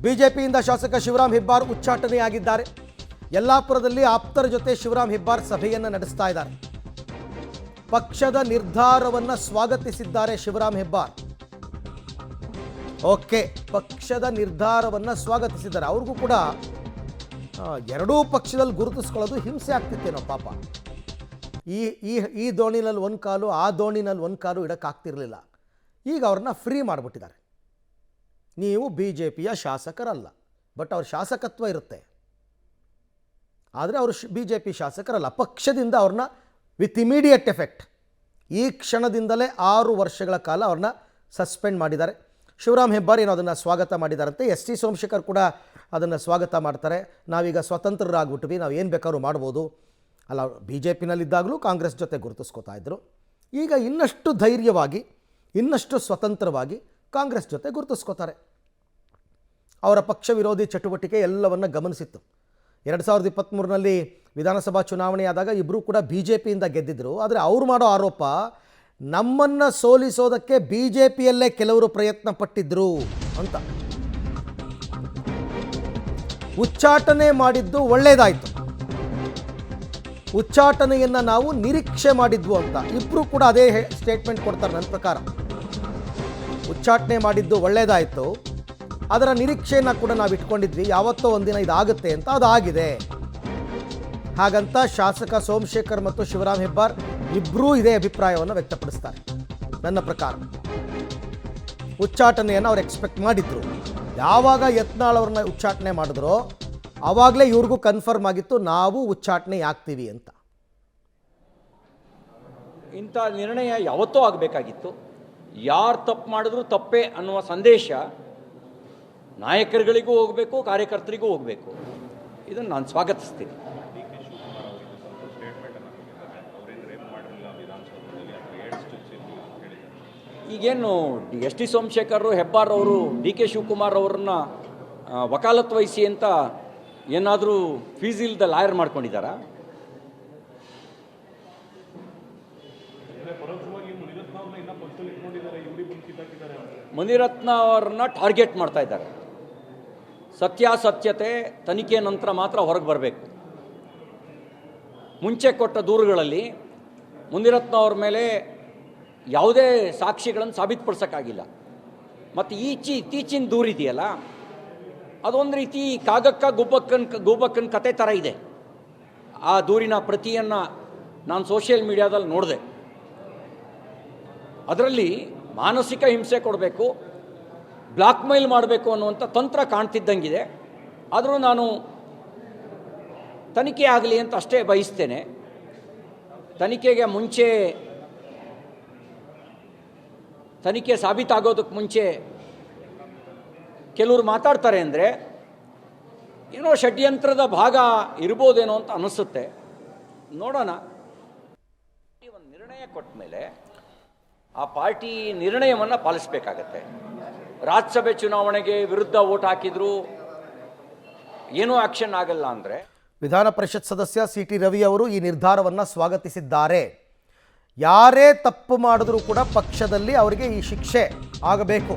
ಬಿಜೆಪಿಯಿಂದ ಶಾಸಕ ಶಿವರಾಮ್ ಹೆಬ್ಬಾರ್ ಉಚ್ಚಾಟನೆಯಾಗಿದ್ದಾರೆ. ಯಲ್ಲಾಪುರದಲ್ಲಿ ಆಪ್ತರ ಜೊತೆ ಶಿವರಾಮ್ ಹೆಬ್ಬಾರ್ ಸಭೆಯನ್ನು ನಡೆಸ್ತಾ ಇದ್ದಾರೆ. ಪಕ್ಷದ ನಿರ್ಧಾರವನ್ನು ಸ್ವಾಗತಿಸಿದ್ದಾರೆ ಶಿವರಾಮ್ ಹೆಬ್ಬಾರ್. ಓಕೆ, ಪಕ್ಷದ ನಿರ್ಧಾರವನ್ನು ಸ್ವಾಗತಿಸಿದ್ದಾರೆ. ಅವ್ರಿಗೂ ಕೂಡ ಎರಡೂ ಪಕ್ಷದಲ್ಲಿ ಗುರುತಿಸ್ಕೊಳ್ಳೋದು ಹಿಂಸೆ ಆಗ್ತಿತ್ತೇನೋ ಪಾಪ. ಈ ಈ ಈ ದೋಣಿನಲ್ಲಿ ಒಂದು ಕಾಲು, ಆ ದೋಣಿನಲ್ಲಿ ಒಂದು ಕಾಲು ಇಡೋಕ್ಕಾಗ್ತಿರ್ಲಿಲ್ಲ. ಈಗ ಅವ್ರನ್ನ ಫ್ರೀ ಮಾಡಿಬಿಟ್ಟಿದ್ದಾರೆ. ನೀವು ಬಿ ಜೆ ಪಿಯ ಶಾಸಕರಲ್ಲ, ಬಟ್ ಅವ್ರ ಶಾಸಕತ್ವ ಇರುತ್ತೆ. ಆದರೆ ಅವರು ಬಿ ಜೆ ಪಿ ಶಾಸಕರಲ್ಲ. ಪಕ್ಷದಿಂದ ಅವ್ರನ್ನ ವಿತ್ ಇಮಿಡಿಯೇಟ್ ಎಫೆಕ್ಟ್ ಈ ಕ್ಷಣದಿಂದಲೇ 6 ವರ್ಷಗಳ ಕಾಲ ಅವ್ರನ್ನ ಸಸ್ಪೆಂಡ್ ಮಾಡಿದ್ದಾರೆ. ಶಿವರಾಮ್ ಹೆಬ್ಬಾರ್ ಏನೋ ಅದನ್ನು ಸ್ವಾಗತ ಮಾಡಿದಾರಂತೆ. ಎಸ್ ಟಿ ಸೋಮಶೇಖರ್ ಕೂಡ ಅದನ್ನು ಸ್ವಾಗತ ಮಾಡ್ತಾರೆ. ನಾವೀಗ ಸ್ವತಂತ್ರರಾಗ್ಬಿಟ್ವಿ, ನಾವು ಏನು ಬೇಕಾದ್ರೂ ಮಾಡ್ಬೋದು. ಅಲ್ಲ, ಬಿ ಜೆ ಪಿನಲ್ಲಿದ್ದಾಗಲೂ ಕಾಂಗ್ರೆಸ್ ಜೊತೆ ಗುರುತಿಸ್ಕೋತಾ ಇದ್ದರು. ಈಗ ಇನ್ನಷ್ಟು ಧೈರ್ಯವಾಗಿ, ಇನ್ನಷ್ಟು ಸ್ವತಂತ್ರವಾಗಿ ಕಾಂಗ್ರೆಸ್ ಜೊತೆ ಗುರುತಿಸ್ಕೋತಾರೆ. ಅವರ ಪಕ್ಷ ವಿರೋಧಿ ಚಟುವಟಿಕೆ ಎಲ್ಲವನ್ನು ಗಮನಿಸಿತ್ತು. 2023ರಲ್ಲಿ ವಿಧಾನಸಭಾ ಚುನಾವಣೆ ಆದಾಗ ಇಬ್ಬರೂ ಕೂಡ ಬಿ ಜೆ ಪಿಯಿಂದ ಗೆದ್ದಿದ್ದರು. ಆದರೆ ಅವ್ರು ಮಾಡೋ ಆರೋಪ, ನಮ್ಮನ್ನು ಸೋಲಿಸೋದಕ್ಕೆ ಬಿ ಜೆ ಪಿಯಲ್ಲೇ ಕೆಲವರು ಪ್ರಯತ್ನ ಪಟ್ಟಿದ್ರು ಅಂತ. ಉಚ್ಚಾಟನೆ ಮಾಡಿದ್ದು ಒಳ್ಳೆಯದಾಯಿತು, ಉಚ್ಚಾಟನೆಯನ್ನು ನಾವು ನಿರೀಕ್ಷೆ ಮಾಡಿದ್ವು ಅಂತ ಇಬ್ಬರು ಕೂಡ ಅದೇ ಸ್ಟೇಟ್ಮೆಂಟ್ ಕೊಡ್ತಾರೆ. ನನ್ನ ಪ್ರಕಾರ ಉಚ್ಚಾಟನೆ ಮಾಡಿದ್ದು ಒಳ್ಳೆಯದಾಯಿತು, ಅದರ ನಿರೀಕ್ಷೆಯನ್ನು ಕೂಡ ನಾವು ಇಟ್ಕೊಂಡಿದ್ವಿ, ಯಾವತ್ತೋ ಒಂದಿನ ಇದಾಗುತ್ತೆ ಅಂತ. ಅದಾಗಿದೆ. ಹಾಗಂತ ಶಾಸಕ ಸೋಮಶೇಖರ್ ಮತ್ತು ಶಿವರಾಮ್ ಹೆಬ್ಬಾರ್ ಇಬ್ಬರೂ ಇದೇ ಅಭಿಪ್ರಾಯವನ್ನು ವ್ಯಕ್ತಪಡಿಸ್ತಾರೆ. ನನ್ನ ಪ್ರಕಾರ ಉಚ್ಚಾಟನೆಯನ್ನು ಅವ್ರು ಎಕ್ಸ್ಪೆಕ್ಟ್ ಮಾಡಿದ್ರು. ಯಾವಾಗ ಯತ್ನಾಳ್ ಅವ್ರನ್ನ ಉಚ್ಚಾಟನೆ ಮಾಡಿದ್ರೋ ಆವಾಗಲೇ ಇವ್ರಿಗೂ ಕನ್ಫರ್ಮ್ ಆಗಿತ್ತು, ನಾವು ಉಚ್ಚಾಟನೆ ಆಗ್ತೀವಿ ಅಂತ. ಇಂಥ ನಿರ್ಣಯ ಯಾವತ್ತೂ ಆಗಬೇಕಾಗಿತ್ತು. ಯಾರು ತಪ್ಪು ಮಾಡಿದ್ರು ತಪ್ಪೇ ಅನ್ನುವ ಸಂದೇಶ ನಾಯಕರುಗಳಿಗೂ ಹೋಗಬೇಕು, ಕಾರ್ಯಕರ್ತರಿಗೂ ಹೋಗಬೇಕು. ಇದನ್ನು ನಾನು ಸ್ವಾಗತಿಸ್ತೀನಿ. ಈಗೇನು ಎಸ್ ಟಿ ಸೋಮಶೇಖರ್, ಹೆಬ್ಬಾರ್ ಅವರು ಡಿ ಕೆ ಶಿವಕುಮಾರ್ ಅವ್ರನ್ನ ವಕಾಲತ್ ವಹಿಸಿ ಅಂತ ಏನಾದರೂ ಫೀಸ್ ಇಲ್ಲದ ಲಾಯರ್ ಮಾಡ್ಕೊಂಡಿದ್ದಾರಾ? ಮುನಿರತ್ನ ಅವರನ್ನ ಟಾರ್ಗೆಟ್ ಮಾಡ್ತಾ ಇದ್ದಾರೆ. ಸತ್ಯಾಸತ್ಯತೆ ತನಿಖೆ ನಂತರ ಮಾತ್ರ ಹೊರಗೆ ಬರಬೇಕು. ಮುಂಚೆ ಕೊಟ್ಟ ದೂರುಗಳಲ್ಲಿ ಮುನಿರತ್ನ ಅವ್ರ ಮೇಲೆ ಯಾವುದೇ ಸಾಕ್ಷಿಗಳನ್ನು ಸಾಬೀತುಪಡಿಸೋಕ್ಕಾಗಿಲ್ಲ. ಮತ್ತು ಇತ್ತೀಚಿನ ದೂರಿದೆಯಲ್ಲ, ಅದೊಂದು ರೀತಿ ಕಾಗಕ್ಕ ಗುಬ್ಬಕ್ಕನ ಕತೆ ಥರ ಇದೆ. ಆ ದೂರಿನ ಪ್ರತಿಯನ್ನು ನಾನು ಸೋಷಿಯಲ್ ಮೀಡಿಯಾದಲ್ಲಿ ನೋಡಿದೆ. ಅದರಲ್ಲಿ ಮಾನಸಿಕ ಹಿಂಸೆ ಕೊಡಬೇಕು, ಬ್ಲಾಕ್ ಮೇಲ್ ಮಾಡಬೇಕು ಅನ್ನುವಂಥ ತಂತ್ರ ಕಾಣ್ತಿದ್ದಂಗಿದೆ. ಆದರೂ ನಾನು ತನಿಖೆ ಆಗಲಿ ಅಂತ ಅಷ್ಟೇ ಬಯಸ್ತೇನೆ. ತನಿಖೆಗೆ ಮುಂಚೆ, ತನಿಖೆ ಸಾಬೀತಾಗೋದಕ್ಕೆ ಮುಂಚೆ ಕೆಲವರು ಮಾತಾಡ್ತಾರೆ ಅಂದರೆ ಏನೋ ಷಡ್ಯಂತ್ರದ ಭಾಗ ಇರ್ಬೋದೇನೋ ಅಂತ ಅನಿಸುತ್ತೆ. ನೋಡೋಣ. ಒಂದು ನಿರ್ಣಯ ಕೊಟ್ಟ ಮೇಲೆ ಆ ಪಾರ್ಟಿ ನಿರ್ಣಯವನ್ನು ಪಾಲಿಸಬೇಕಾಗತ್ತೆ. ರಾಜ್ಯಸಭೆ ಚುನಾವಣೆಗೆ ವಿರುದ್ಧ ವೋಟ್ ಹಾಕಿದ್ರು ಏನೂ ಆಕ್ಷನ್ ಆಗಲ್ಲ ಅಂದರೆ. ವಿಧಾನ ಪರಿಷತ್ ಸದಸ್ಯ ಸಿ ಟಿ ರವಿ ಅವರು ಈ ನಿರ್ಧಾರವನ್ನು ಸ್ವಾಗತಿಸಿದ್ದಾರೆ. ಯಾರೇ ತಪ್ಪು ಮಾಡಿದ್ರೂ ಕೂಡ ಪಕ್ಷದಲ್ಲಿ ಅವರಿಗೆ ಈ ಶಿಕ್ಷೆ ಆಗಬೇಕು.